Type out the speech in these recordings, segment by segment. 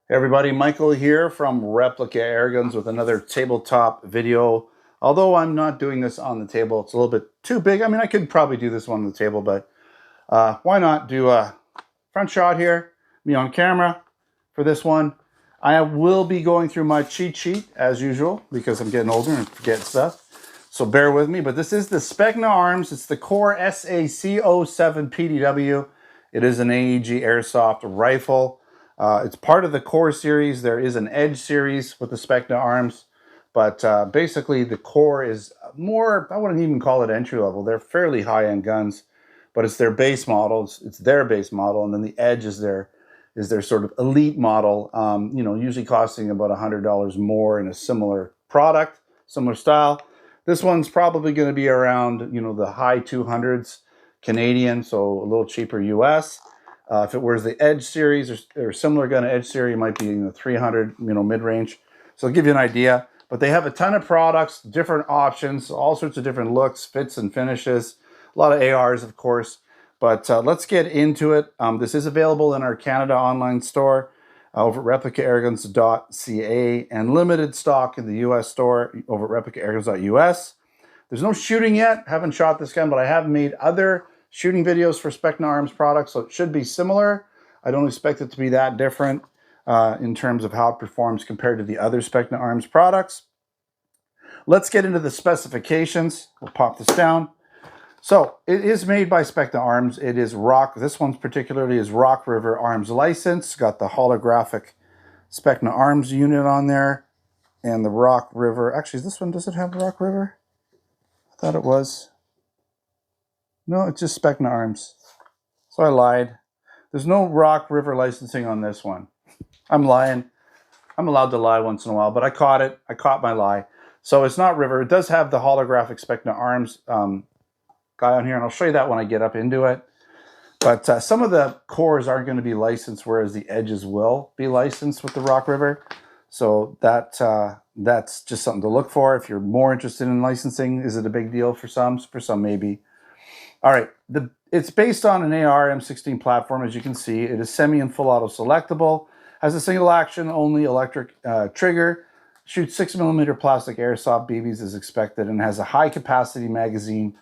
Hey everybody, Michael here from Replica Airguns with another tabletop video. Although I'm not doing this on the table, it's a little bit too big. I mean, I could probably do this one on the table, but why not do a front shot here, me on camera for this one. I will be going through my cheat sheet as usual because I'm getting older and forget stuff. So bear with me, but this is the Specna arms. It's the Core SA-C07-PDW. It is an AEG Airsoft rifle. It's part of the Core series. There is an Edge series with the Specna arms, but basically the Core is more, I wouldn't even call it entry level. They're fairly high-end guns, but it's their base model. It's their base model, and then the Edge is their sort of elite model, usually costing about $100 more in a similar product, similar style. This one's probably going to be around, the high 200s Canadian, so a little cheaper US. If it was the Edge series or similar gun Edge series, it might be in the 300, mid-range. So I'll give you an idea. But they have a ton of products, different options, all sorts of different looks, fits, and finishes. A lot of ARs, of course. But let's get into it. This is available in our Canada online store over at replicaAirguns.ca and limited stock in the US store over at replicaAirguns.us. There's no shooting yet. Haven't shot this gun, but I have made other shooting videos for Specna Arms products, so it should be similar. I don't expect it to be that different in terms of how it performs compared to the other Specna Arms products. Let's get into the specifications. We'll pop this down. So it is made by Specna Arms. It is this one particularly is Rock River Arms license. Got the holographic Specna Arms unit on there. And the Rock River, actually this one, does it have Rock River? I thought it was. No, it's just Specna Arms. So I lied. There's no Rock River licensing on this one. I'm lying. I'm allowed to lie once in a while, but I caught it. I caught my lie. So it's not River. It does have the holographic Specna Arms guy on here, and I'll show you that when I get up into it. But some of the cores aren't going to be licensed, whereas the edges will be licensed with the Rock River. So that's just something to look for if you're more interested in licensing. Is it a big deal for some? For some, maybe. All right, it's based on an AR M16 platform, as you can see. It is semi and full auto selectable, has a single action, only electric trigger, shoots 6mm plastic airsoft BBs as expected, and has a high capacity magazine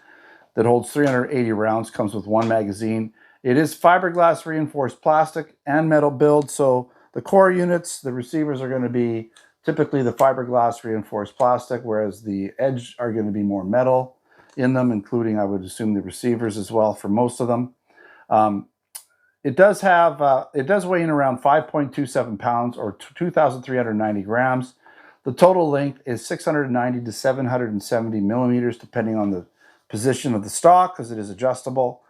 that holds 380 rounds, comes with one magazine. It is fiberglass reinforced plastic and metal build, so the core units, the receivers are going to be typically the fiberglass reinforced plastic, whereas the edge are going to be more metal in them, including, I would assume, the receivers as well for most of them. It does weigh in around 5.27 pounds or 2,390 grams. The total length is 690 to 770 millimeters, depending on the position of the stock, because it is adjustable.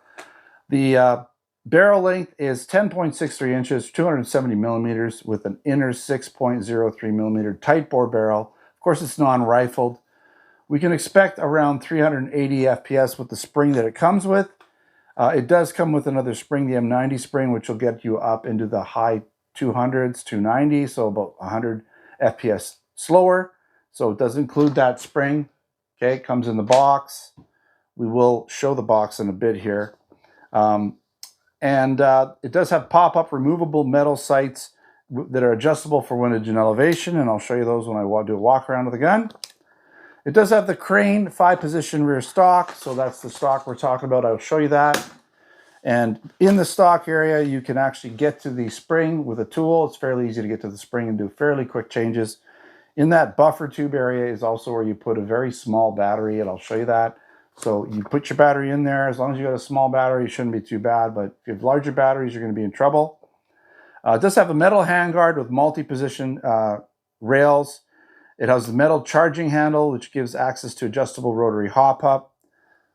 The barrel length is 10.63 inches, 270 millimeters, with an inner 6.03 millimeter tight bore barrel. Of course, it's non-rifled. We can expect around 380 FPS with the spring that it comes with. It does come with another spring, the M90 spring, which will get you up into the high 200s, 290, so about 100 FPS slower. So it does include that spring. Okay, it comes in the box. We will show the box in a bit here. It does have pop-up removable metal sights that are adjustable for windage and elevation, and I'll show you those when I do a walk around of the gun. It does have the crane 5-position rear stock, so that's the stock we're talking about. I'll show you that. And in the stock area, you can actually get to the spring with a tool. It's fairly easy to get to the spring and do fairly quick changes. In that buffer tube area is also where you put a very small battery, and I'll show you that. So you put your battery in there. As long as you got a small battery, it shouldn't be too bad, but if you have larger batteries, you're going to be in trouble. It does have a metal handguard with multi-position rails. It has the metal charging handle, which gives access to adjustable rotary hop-up.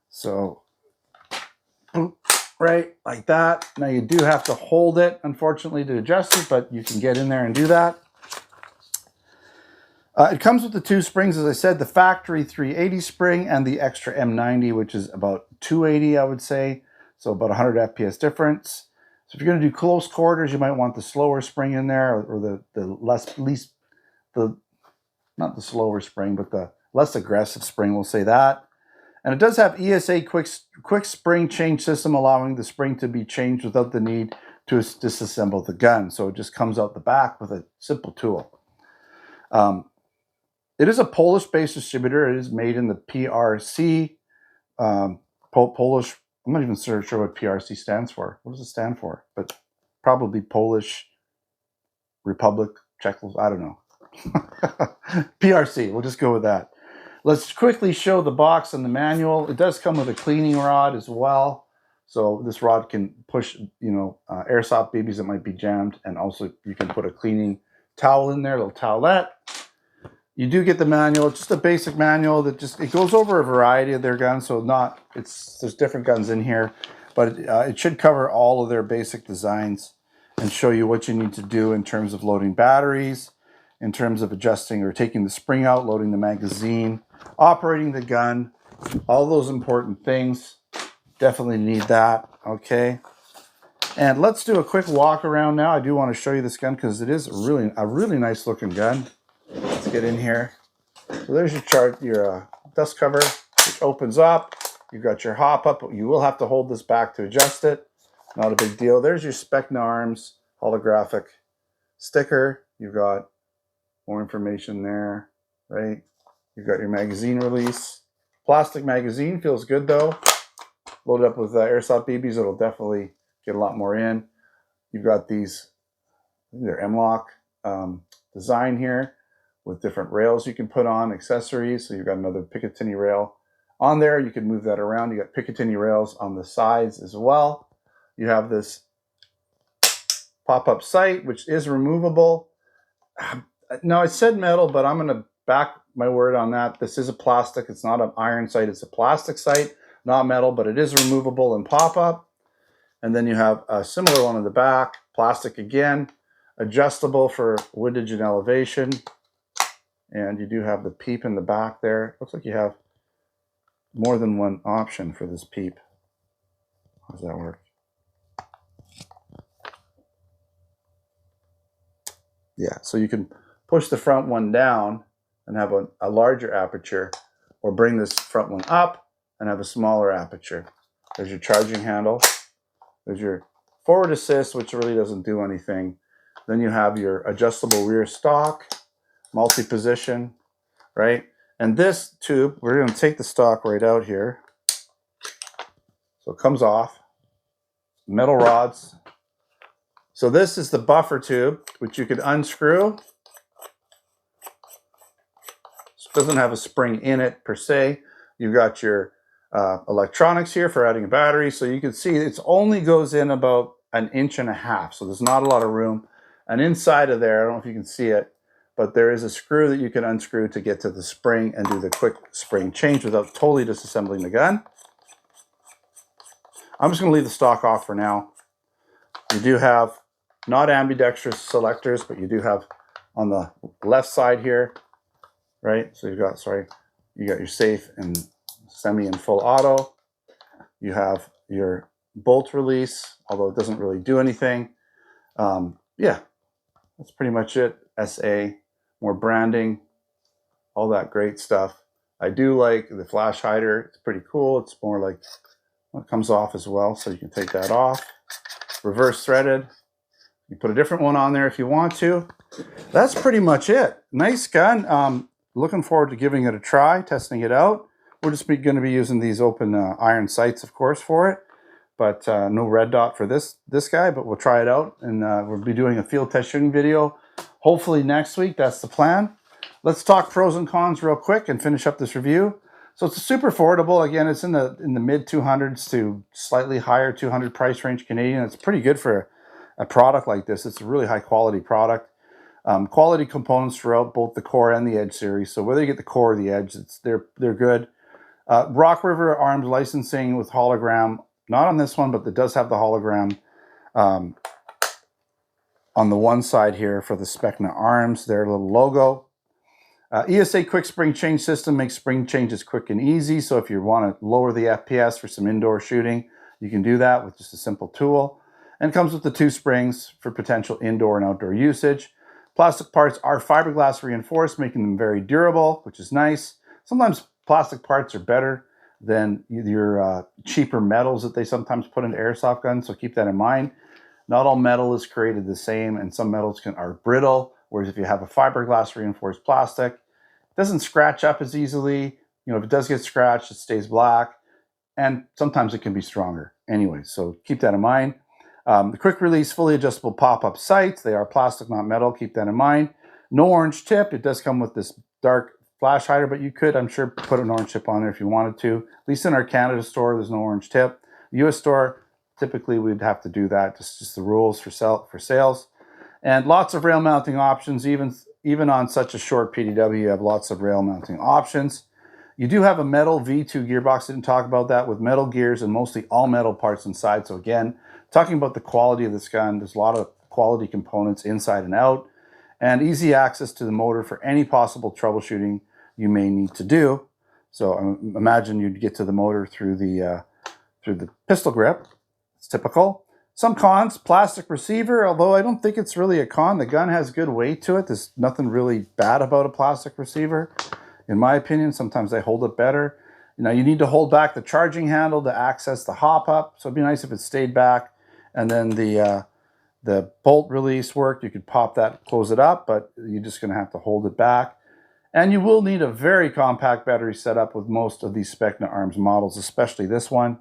So, right, like that. Now you do have to hold it, unfortunately, to adjust it, but you can get in there and do that. It comes with the two springs, as I said, the factory 380 spring and the extra M90, which is about 280, I would say. So about 100 FPS difference. So if you're going to do close quarters, you might want the slower spring in there, or not the slower spring, but the less aggressive spring, we'll say that. And it does have ESA quick spring change system, allowing the spring to be changed without the need to disassemble the gun. So it just comes out the back with a simple tool. It is a Polish-based distributor. It is made in the PRC, Polish. I'm not even sure what PRC stands for. What does it stand for? But probably Polish Republic, I don't know. PRC, we'll just go with that. Let's quickly show the box and the manual. It does come with a cleaning rod as well. So this rod can push, airsoft BBs that might be jammed. And also you can put a cleaning towel in there, a little towelette. You do get the manual. It's just a basic manual that it goes over a variety of their guns. So there's different guns in here, but it should cover all of their basic designs and show you what you need to do in terms of loading batteries, in terms of adjusting or taking the spring out, loading the magazine, operating the gun, all those important things. Definitely need that, okay? And let's do a quick walk around now. I do want to show you this gun because it is a really nice looking gun. Let's get in here. So there's your dust cover, which opens up. You've got your hop up. You will have to hold this back to adjust it. Not a big deal. There's your Specna Arms holographic sticker. You've got more information there, right? You've got your magazine release. Plastic magazine, feels good though. Loaded up with airsoft BBs, it'll definitely get a lot more in. You've got these, they're M-LOK design here with different rails you can put on, accessories. So you've got another Picatinny rail on there. You can move that around. You got Picatinny rails on the sides as well. You have this pop-up sight, which is removable. Now, I said metal, but I'm going to back my word on that. This is a plastic. It's not an iron sight. It's a plastic sight, not metal, but it is removable and pop-up. And then you have a similar one in the back, plastic again, adjustable for windage and elevation. And you do have the peep in the back there. Looks like you have more than one option for this peep. How does that work? Yeah, so you can push the front one down and have a larger aperture, or bring this front one up and have a smaller aperture. There's your charging handle. There's your forward assist, which really doesn't do anything. Then you have your adjustable rear stock, multi-position, right? And this tube, we're going to take the stock right out here. So it comes off. Metal rods. So this is the buffer tube, which you could unscrew. This doesn't have a spring in it per se. You've got your electronics here for adding a battery. So you can see it only goes in about 1.5 inches. So there's not a lot of room. And inside of there, I don't know if you can see it, but there is a screw that you can unscrew to get to the spring and do the quick spring change without totally disassembling the gun. I'm just going to leave the stock off for now. You do have not ambidextrous selectors, but you do have on the left side here, right? So you've got, you got your safe and semi and full auto. You have your bolt release, although it doesn't really do anything. Yeah, that's pretty much it. SA, more branding, all that great stuff. I do like the flash hider. It's pretty cool. It's more like, well, it comes off as well, so you can take that off. Reverse threaded. You put a different one on there if you want to. That's pretty much it. Nice gun. Looking forward to giving it a try, testing it out. We're just going to be using these open iron sights, of course, for it. But no red dot for this guy, but we'll try it out. And we'll be doing a field test shooting video hopefully next week. That's the plan. Let's talk pros and cons real quick and finish up this review. So it's super affordable. Again, it's in the mid 200s to slightly higher 200 price range Canadian. It's pretty good for a product like this. It's a really high quality product. Quality components throughout both the core and the edge series. So whether you get the core or the edge, they're good. Rock River Arms licensing with hologram. Not on this one, but it does have the hologram on the one side here for the Specna arms, their little logo. ESA quick spring change system makes spring changes quick and easy. So if you want to lower the FPS for some indoor shooting, you can do that with just a simple tool. And it comes with the 2 springs for potential indoor and outdoor usage. Plastic parts are fiberglass reinforced, making them very durable, which is nice. Sometimes plastic parts are better than your cheaper metals that they sometimes put into airsoft guns, so keep that in mind. Not all metal is created the same, and some metals are brittle, whereas if you have a fiberglass reinforced plastic, it doesn't scratch up as easily. You know, if it does get scratched, it stays black, and sometimes it can be stronger. Anyway, so keep that in mind. The quick release, fully adjustable pop-up sights. They are plastic, not metal. Keep that in mind. No orange tip. It does come with this dark flash hider, but you could, I'm sure, put an orange tip on there if you wanted to. At least in our Canada store, there's no orange tip. The US store, typically we'd have to do that. Just the rules for sales. And lots of rail mounting options. Even on such a short PDW, you have lots of rail mounting options. You do have a metal V2 gearbox. I didn't talk about that, with metal gears and mostly all metal parts inside. So again, talking about the quality of this gun, there's a lot of quality components inside and out, and easy access to the motor for any possible troubleshooting you may need to do. So imagine you'd get to the motor through the pistol grip. It's typical. Some cons: plastic receiver, although I don't think it's really a con. The gun has good weight to it. There's nothing really bad about a plastic receiver, in my opinion. Sometimes they hold it better. You know, you need to hold back the charging handle to access the hop up, so it'd be nice if it stayed back. And then the bolt release work, you could pop that, close it up, but you're just going to have to hold it back. And you will need a very compact battery setup with most of these Specna Arms models, especially this one.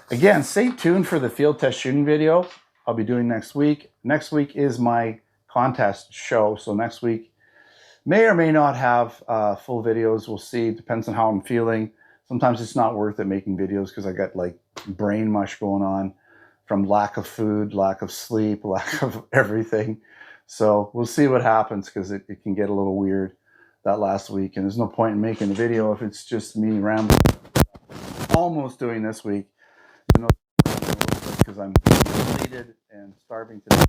Again, stay tuned for the field test shooting video I'll be doing next week. Next week is my contest show, so next week may or may not have full videos. We'll see. Depends on how I'm feeling. Sometimes it's not worth it making videos because I got like brain mush going on from lack of food, lack of sleep, lack of everything. So we'll see what happens, because it can get a little weird that last week. And there's no point in making a video if it's just me rambling. Almost doing this week, you know, because I'm depleted and starving to death.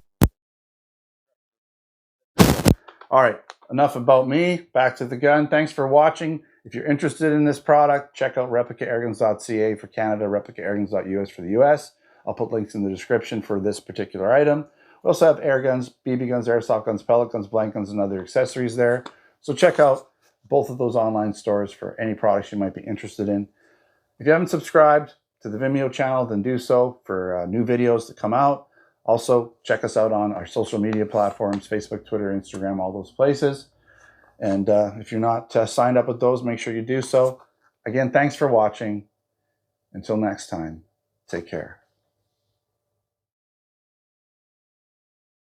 All right, enough about me. Back to the gun. Thanks for watching. If you're interested in this product, check out replicairguns.ca for Canada, replicairguns.us for the US. I'll put links in the description for this particular item. We also have air guns, BB guns, airsoft guns, pellet guns, blank guns, and other accessories there. So check out both of those online stores for any products you might be interested in. If you haven't subscribed to the Vimeo channel, then do so for new videos that come out. Also, check us out on our social media platforms, Facebook, Twitter, Instagram, all those places. And if you're not signed up with those, make sure you do so. Again, thanks for watching. Until next time, take care.